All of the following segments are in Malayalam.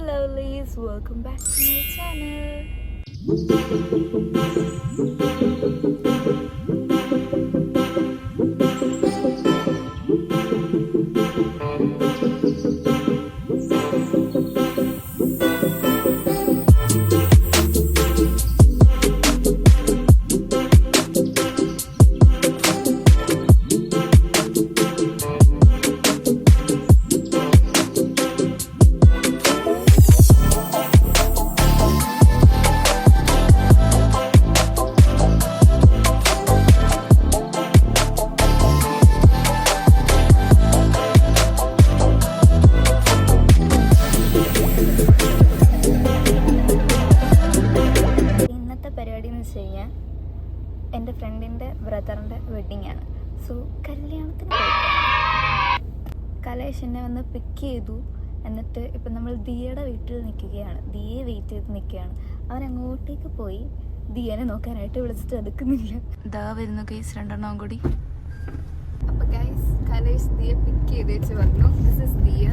lovelies, welcome back to my channel. എൻ്റെ ഫ്രണ്ടിൻ്റെ ബ്രദറിൻ്റെ വെഡ്ഡിങ് ആണ്. സോ കല്യാണത്തിന് കലേഷ് എന്നെ വന്ന് പിക്ക് ചെയ്തു. എന്നിട്ട് ഇപ്പം നമ്മൾ ദിയയുടെ വീട്ടിൽ നിൽക്കുകയാണ്. ദിയയെ വെയിറ്റ് ചെയ്ത് നിൽക്കുകയാണ്. അവൻ അങ്ങോട്ടേക്ക് പോയി ദിയനെ നോക്കാനായിട്ട് വിളിച്ചിട്ട് എടുക്കുന്നില്ല. ദാ വരുന്നു ഗൈസ്, രണ്ടെണ്ണം കൂടി. അപ്പോൾ ഗൈസ് കലേഷ് ദിയെ പിക്ക് ചെയ്ത് വെച്ച് വന്നു. This is Diya.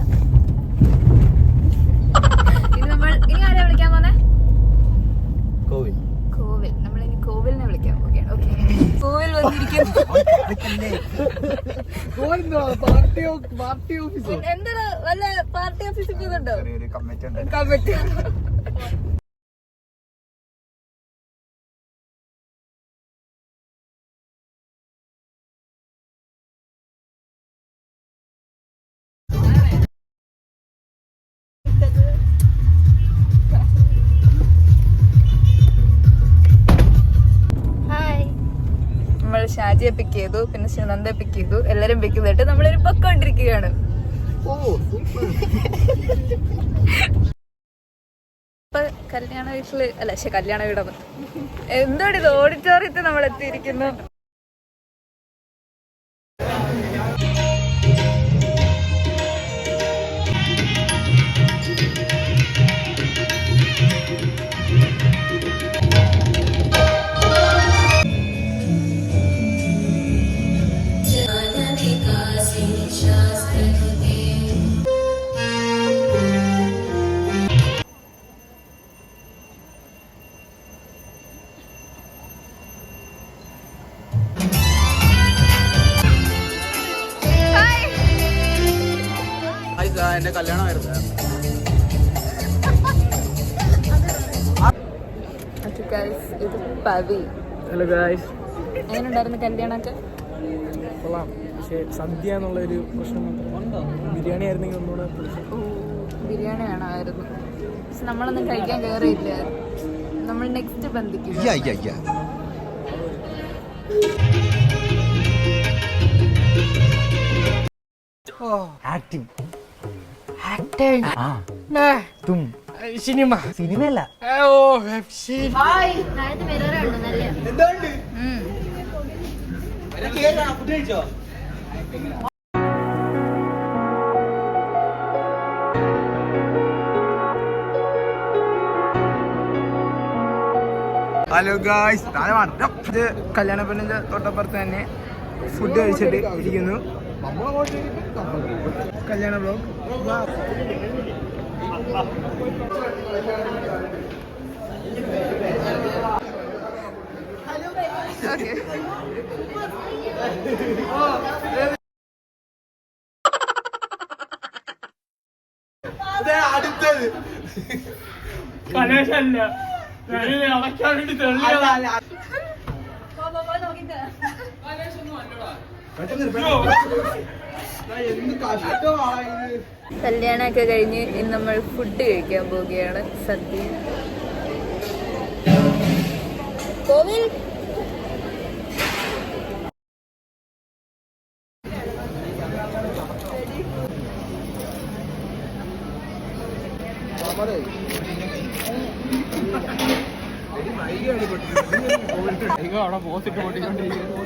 ഇനി ആരെയാ വിളിക്കാൻ പോന്നെ? കോവിൽ. നമ്മളിനി കോവിലിനെ വിളിക്കാൻ പോവുകയാണ്. ഓക്കെ, കോവിൽ വന്നിരിക്കുന്നു. എന്താണ് വല്ല പാർട്ടി ഓഫീസിൽ പോകുന്നുണ്ടോ? കമ്മിറ്റി. നമ്മൾ ഷാജിയെ പിക്ക് ചെയ്തു, പിന്നെ ശിവനന്ദയെ പിക്ക് ചെയ്തു. എല്ലാരും പിക്ക് ചെയ്തിട്ട് നമ്മളൊരു പൊക്കോണ്ടിരിക്കുകയാണ്. ഇപ്പൊ കല്യാണ വീട്ടില് കല്യാണ വീടാണ്. എന്താണ് ഇത്, ഓഡിറ്റോറിയത്തിൽ നമ്മൾ എത്തിയിരിക്കുന്നു. എന്റെ കല്യാണമായിരുന്നു. ഇത് പവി. ഹലോ ഗായ്സ്, എങ്ങനെയുണ്ടായിരുന്നു കല്യാണമൊക്കെ? കൊള്ളാം. പക്ഷേ സദ്യ എന്നുള്ളൊരു പ്രശ്നം മാത്രം. ബിരിയാണി ആയിരുന്നെങ്കിൽ ഒന്നുകൂടെ. ബിരിയാണി വേണമായിരുന്നു, പക്ഷെ നമ്മളൊന്നും കഴിക്കാൻ കയറിയില്ല. നമ്മൾ നെക്സ്റ്റ് ബന്ധിക്കും. സിനിമയല്ല. ഹലോ ഗായ്സ്, ഇത് കല്യാണ പെണ്ണിന്റെ തൊട്ടപ്പുറത്ത് തന്നെ ഫുഡ് കഴിച്ചിട്ട് ഇരിക്കുന്നു. കല്യാണ ബ്ലോഗ്. അടുത്തത് കലേശല്ല, അടയ്ക്കാൻ വേണ്ടി കല്യാണമൊക്കെ കഴിഞ്ഞ് ഇന്ന് നമ്മൾ ഫുഡ് കഴിക്കാൻ പോവുകയാണ്. സദ്യ. കോവിൽ അവിടെ പോസിറ്റ് പൊട്ടിക്കൊണ്ടിരിക്കുന്നു.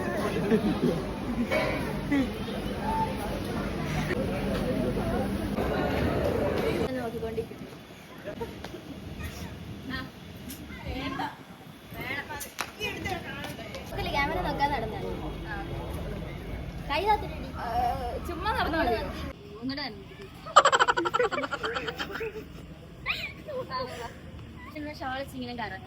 ചുമ്മാ നടന്നു. ഷാള് ചീനം കാരണം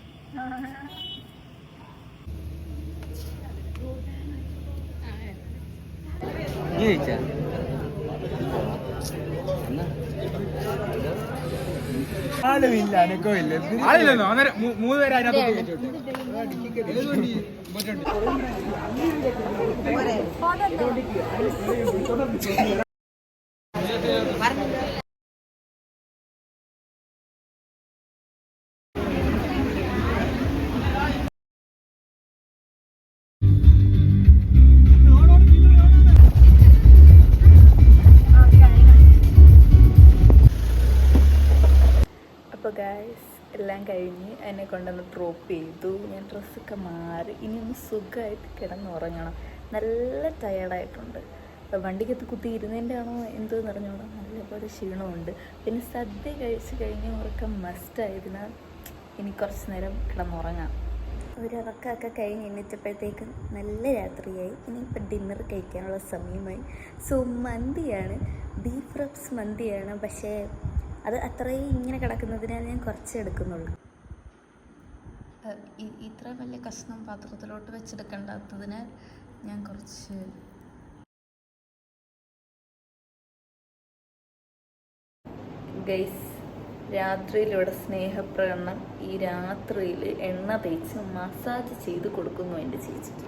ആളുമില്ല അനക്കമില്ല ആളില്ലെന്നോ അന്നേരം 3 പേര് അതിനകത്ത് അപ്പോൾ ഗായ്സ് എല്ലാം കഴിഞ്ഞ് എന്നെ കൊണ്ടുവന്ന് ഡ്രോപ്പ് ചെയ്തു. ഞാൻ ഡ്രസ്സൊക്കെ മാറി ഇനി ഒന്ന് സുഖമായിട്ട് കിടന്നുറങ്ങണം. നല്ല ടയേർഡായിട്ടുണ്ട്. വണ്ടിക്കകത്ത് കുത്തി ഇരുന്നതിൻ്റെ ആണോ എന്തോന്ന് അറിഞ്ഞോളാം, നല്ലപോലെ ക്ഷീണമുണ്ട്. പിന്നെ സദ്യ കഴിച്ച് കഴിഞ്ഞ് ഉറക്കം മസ്റ്റായതിനാൽ ഇനി കുറച്ച് നേരം കിടന്നുറങ്ങാം. ഒരിറക്കമൊക്കെ കഴിഞ്ഞ് എണ്ണിച്ചപ്പോഴത്തേക്കും നല്ല രാത്രിയായി. ഇനിയിപ്പോൾ ഡിന്നർ കഴിക്കാനുള്ള സമയമായി. സോ മന്തിയാണ്, ബീഫ് റബ്സ് മന്തിയാണ്. പക്ഷേ അത് അത്രയും ഇങ്ങനെ കിടക്കുന്നതിനാൽ ഞാൻ കുറച്ച് എടുക്കുന്നുള്ളൂ. ഇത്ര വലിയ കഷ്ണം പാത്രത്തിലോട്ട് വെച്ചെടുക്കേണ്ടാത്തതിനാൽ ഞാൻ കുറച്ച് ഗൈസ് രാത്രിയിലൂടെ സ്നേഹപ്രകടനം. ഈ രാത്രിയിൽ എണ്ണ തേച്ച് മസാജ് ചെയ്ത് കൊടുക്കുന്നു എൻ്റെ ചേച്ചിക്ക്.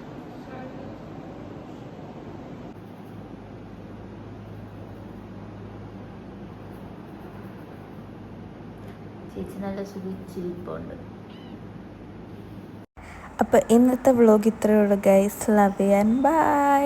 ചേച്ചി നല്ല ചിരിപ്പുണ്ട്. അപ്പോൾ ഇന്നത്തെ വ്ളോഗ് ഇത്രയേ ഉള്ളൂ guys. Love you and by.